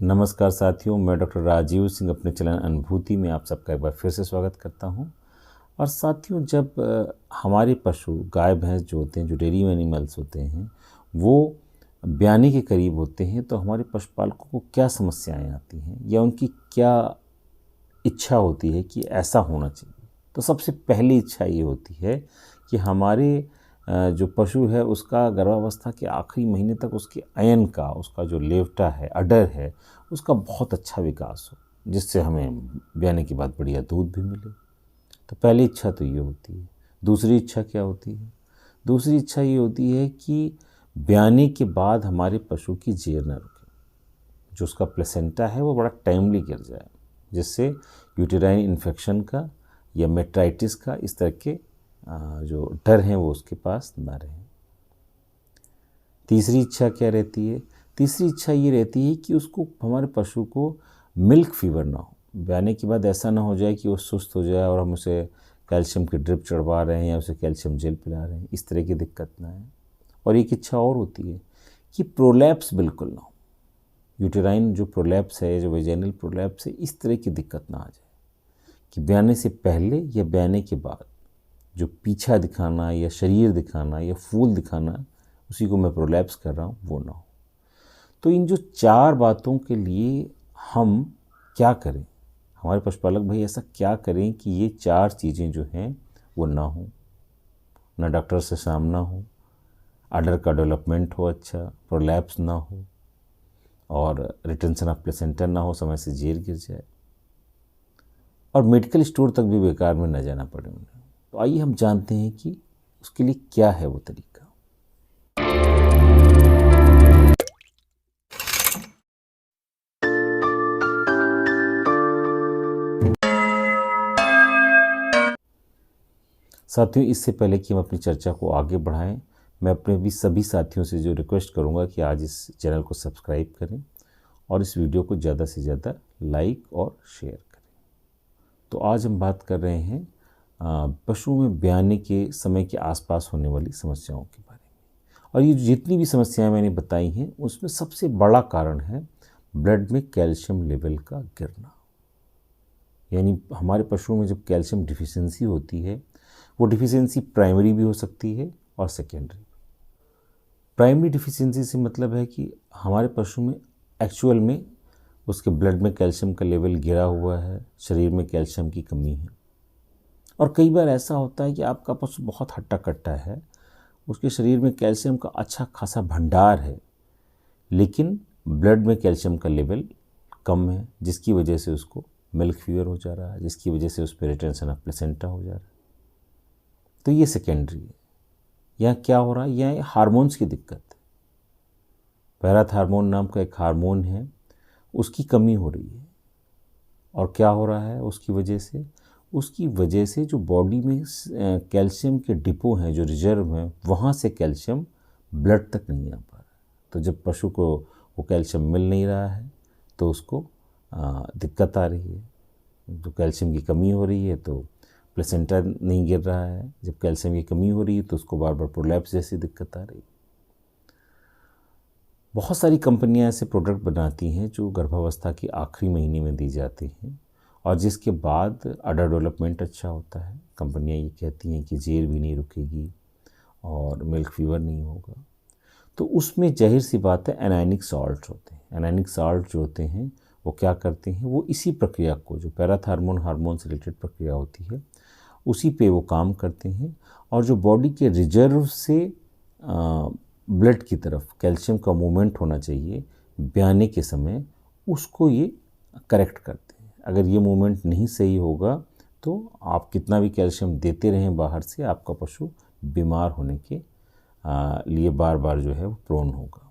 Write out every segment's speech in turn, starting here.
नमस्कार साथियों, मैं डॉक्टर राजीव सिंह अपने चैनल अनुभूति में आप सबका एक बार फिर से स्वागत करता हूं। और साथियों, जब हमारे पशु गाय भैंस जो होते हैं, जो डेयरी एनिमल्स होते हैं, वो ब्याने के करीब होते हैं तो हमारे पशुपालकों को क्या समस्याएं आती हैं या उनकी क्या इच्छा होती है कि ऐसा होना चाहिए। तो सबसे पहली इच्छा ये होती है कि हमारे जो पशु है उसका गर्भावस्था के आखिरी महीने तक उसके अयन का, उसका जो लेवटा है, अडर है, उसका बहुत अच्छा विकास हो, जिससे हमें ब्याने के बाद बढ़िया दूध भी मिले। तो पहली इच्छा तो ये होती है। दूसरी इच्छा क्या होती है? दूसरी इच्छा ये होती है कि ब्याने के बाद हमारे पशु की जेर न रुके, जो उसका प्लेसेंटा है वो बड़ा टाइमली गिर जाए, जिससे यूटेराइन इन्फेक्शन का या मेट्राइटिस का इस तरह के जो डर हैं वो उसके पास ना रहें। तीसरी इच्छा क्या रहती है? तीसरी इच्छा ये रहती है कि उसको, हमारे पशु को मिल्क फीवर ना हो। ब्याने के बाद ऐसा ना हो जाए कि वो सुस्त हो जाए और हम उसे कैल्शियम की ड्रिप चढ़वा रहे हैं या उसे कैल्शियम जेल पिला रहे हैं, इस तरह की दिक्कत ना है। और एक इच्छा और होती है कि प्रोलैप्स बिल्कुल ना हो। यूटेराइन जो प्रोलैप्स है, जो वेजाइनल प्रोलैप्स है, इस तरह की दिक्कत ना आ जाए कि ब्याने से पहले या ब्याने के बाद जो पीछा दिखाना या शरीर दिखाना या फूल दिखाना, उसी को मैं प्रोलैप्स कर रहा हूँ, वो ना हो। तो इन जो चार बातों के लिए हम क्या करें, हमारे पशुपालक भाई ऐसा क्या करें कि ये चार चीज़ें जो हैं वो ना हो, ना डॉक्टर से सामना हो, अडर का डेवलपमेंट हो अच्छा, प्रोलैप्स ना हो और रिटेंशन ऑफ प्लेसेंटा ना हो, समय से जेर गिर जाए और मेडिकल स्टोर तक भी बेकार में न जाना पड़े उन्हें। तो आइए हम जानते हैं कि उसके लिए क्या है वो तरीका। साथियों, इससे पहले कि हम अपनी चर्चा को आगे बढ़ाएं, मैं अपने भी सभी साथियों से जो रिक्वेस्ट करूंगा कि आज इस चैनल को सब्सक्राइब करें और इस वीडियो को ज़्यादा से ज़्यादा लाइक और शेयर करें। तो आज हम बात कर रहे हैं पशुओं में ब्याने के समय के आसपास होने वाली समस्याओं के बारे में। और ये जितनी भी समस्याएं मैंने बताई हैं, उसमें सबसे बड़ा कारण है ब्लड में कैल्शियम लेवल का गिरना। यानी हमारे पशुओं में जब कैल्शियम डिफिशियंसी होती है, वो डिफिशियंसी प्राइमरी भी हो सकती है और सेकेंडरी। प्राइमरी डिफिशियंसी से मतलब है कि हमारे पशु में एक्चुअल में उसके ब्लड में कैल्शियम का लेवल गिरा हुआ है, शरीर में कैल्शियम की कमी है। और कई बार ऐसा होता है कि आपका पशु बहुत हट्टा कट्टा है, उसके शरीर में कैल्शियम का अच्छा खासा भंडार है, लेकिन ब्लड में कैल्शियम का लेवल कम है, जिसकी वजह से उसको मिल्क फीवर हो जा रहा है, जिसकी वजह से उस पर रिटेंशन ऑफ प्लेसेंटा हो जा रहा है। तो ये सेकेंडरी है। यहाँ क्या हो रहा है? यहाँ हार्मोन्स की दिक्कत है। पैराथार्मोन नाम का एक हार्मोन है, उसकी कमी हो रही है। और क्या हो रहा है उसकी वजह से? उसकी वजह से जो बॉडी में कैल्शियम के डिपो हैं, जो रिजर्व हैं, वहाँ से कैल्शियम ब्लड तक नहीं आ पा रहा। तो जब पशु को वो कैल्शियम मिल नहीं रहा है तो उसको दिक्कत आ रही है। तो कैल्शियम की कमी हो रही है तो प्लेसेंटा नहीं गिर रहा है। जब कैल्शियम की कमी हो रही है तो उसको बार बार प्रोलैप्स जैसी दिक्कत आ रही है। बहुत सारी कंपनियां ऐसे प्रोडक्ट बनाती हैं जो गर्भावस्था के आखिरी महीने में दी जाती हैं और जिसके बाद अडर डेवलपमेंट अच्छा होता है। कंपनियां ये कहती हैं कि जेर भी नहीं रुकेगी और मिल्क फीवर नहीं होगा। तो उसमें जाहिर सी बात है एनायनिक सॉल्ट होते हैं। एनायनिक सॉल्ट जो होते हैं वो क्या करते हैं, वो इसी प्रक्रिया को, जो पैराथार्मोन हार्मोन से रिलेटेड प्रक्रिया होती है, उसी पे वो काम करते हैं। और जो बॉडी के रिजर्व से ब्लड की तरफ कैल्शियम का मूवमेंट होना चाहिए ब्याने के समय, उसको ये करेक्ट करते हैं। अगर ये मूवमेंट नहीं सही होगा तो आप कितना भी कैल्शियम देते रहें बाहर से, आपका पशु बीमार होने के लिए बार बार जो है वो प्रोन होगा।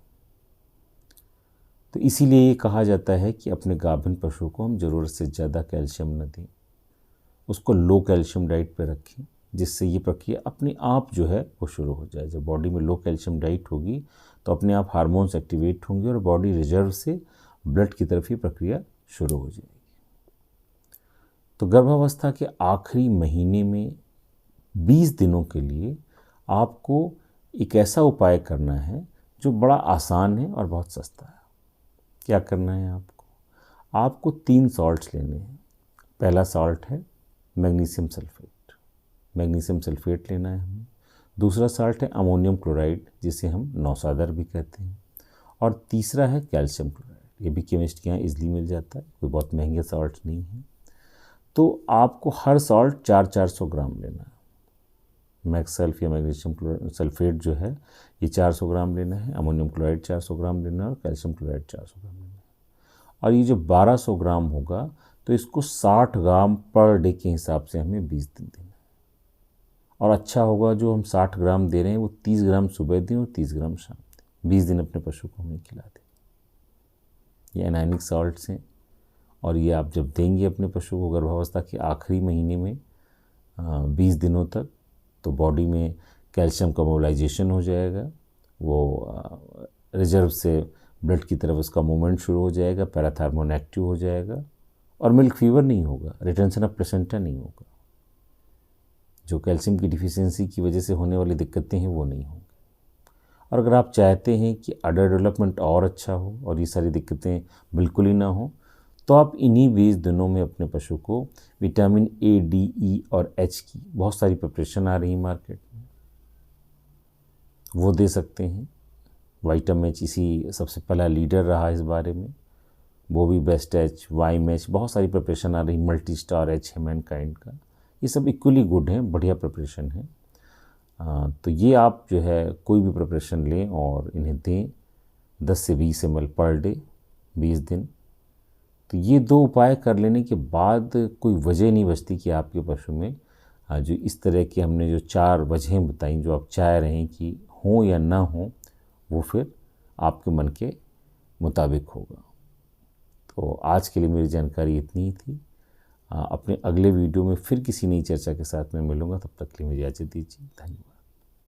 तो इसीलिए ये कहा जाता है कि अपने गाभिन पशु को हम ज़रूरत से ज़्यादा कैल्शियम न दें, उसको लो कैल्शियम डाइट पे रखें, जिससे ये प्रक्रिया अपने आप जो है वो शुरू हो जाए। जब बॉडी में लो कैल्शियम डाइट होगी तो अपने आप हार्मोन्स एक्टिवेट होंगे और बॉडी रिजर्व से ब्लड की तरफ ही प्रक्रिया शुरू हो जाएगी। तो गर्भावस्था के आखिरी महीने में 20 दिनों के लिए आपको एक ऐसा उपाय करना है जो बड़ा आसान है और बहुत सस्ता है। क्या करना है आपको? आपको 3 सॉल्ट्स लेने हैं। पहला सॉल्ट है मैग्नीशियम सल्फेट, मैग्नीशियम सल्फेट लेना है हमें। दूसरा सॉल्ट है अमोनियम क्लोराइड, जिसे हम नौसादर भी कहते हैं। और तीसरा है कैल्शियम क्लोराइड, ये भी केमिस्ट के यहाँ ईजिली मिल जाता है, कोई बहुत महंगे सॉल्ट नहीं है। तो आपको हर सॉल्ट 400 ग्राम लेना है। मैक्सल्फ या मैग्नीशियम सल्फेट जो है ये 400 ग्राम लेना है, अमोनियम क्लोराइड 400 ग्राम लेना है और कैल्शियम क्लोराइड 400 ग्राम लेना है। और ये जो 1200 ग्राम होगा तो इसको 60 ग्राम पर डे के हिसाब से हमें 20 दिन देना है। और अच्छा होगा जो हम 60 ग्राम दे रहे हैं वो 30 ग्राम सुबह दें और 30 ग्राम शाम दें। 20 दिन अपने पशु को हमें खिला दें। ये एनाइनिक सॉल्ट्स हैं और ये आप जब देंगे अपने पशु को गर्भावस्था के आखिरी महीने में 20 दिनों तक, तो बॉडी में कैल्शियम का मोबिलाइजेशन हो जाएगा, वो रिजर्व से ब्लड की तरफ उसका मूवमेंट शुरू हो जाएगा, पैराथार्मोन एक्टिव हो जाएगा और मिल्क फीवर नहीं होगा, रिटेंशन ऑफ प्लेसेंटा नहीं होगा। जो कैल्शियम की डिफिशियंसी की वजह से होने वाली दिक्कतें हैं वो नहीं होंगी। और अगर आप चाहते हैं कि अडर डेवलपमेंट और अच्छा हो और ये सारी दिक्कतें बिल्कुल ही ना हो, तो आप इन्हीं 20 दिनों में अपने पशु को विटामिन ए, डी, ई और एच की बहुत सारी प्रिपरेशन आ रही मार्केट में, वो दे सकते हैं। वाइटामिन एच इसी सबसे पहला लीडर रहा इस बारे में, वो भी बेस्ट एच, वाई मैच, बहुत सारी प्रिपरेशन आ रही, मल्टी स्टार एच है मैनकाइंड का, ये सब इक्वली गुड हैं, बढ़िया प्रिपरेशन है। तो ये आप जो है कोई भी प्रिपरेशन लें और इन्हें दें 10 से 20 ml पर डे 20 दिन। तो ये 2 उपाय कर लेने के बाद कोई वजह नहीं बचती कि आपके पशु में जो इस तरह की हमने जो 4 वजहें बताई जो आप चाह रहे हैं कि हों या ना हों, वो फिर आपके मन के मुताबिक होगा। तो आज के लिए मेरी जानकारी इतनी ही थी। अपने अगले वीडियो में फिर किसी नई चर्चा के साथ मैं मिलूँगा, तब तक के लिए मुझे इजाज़त दीजिए। धन्यवाद।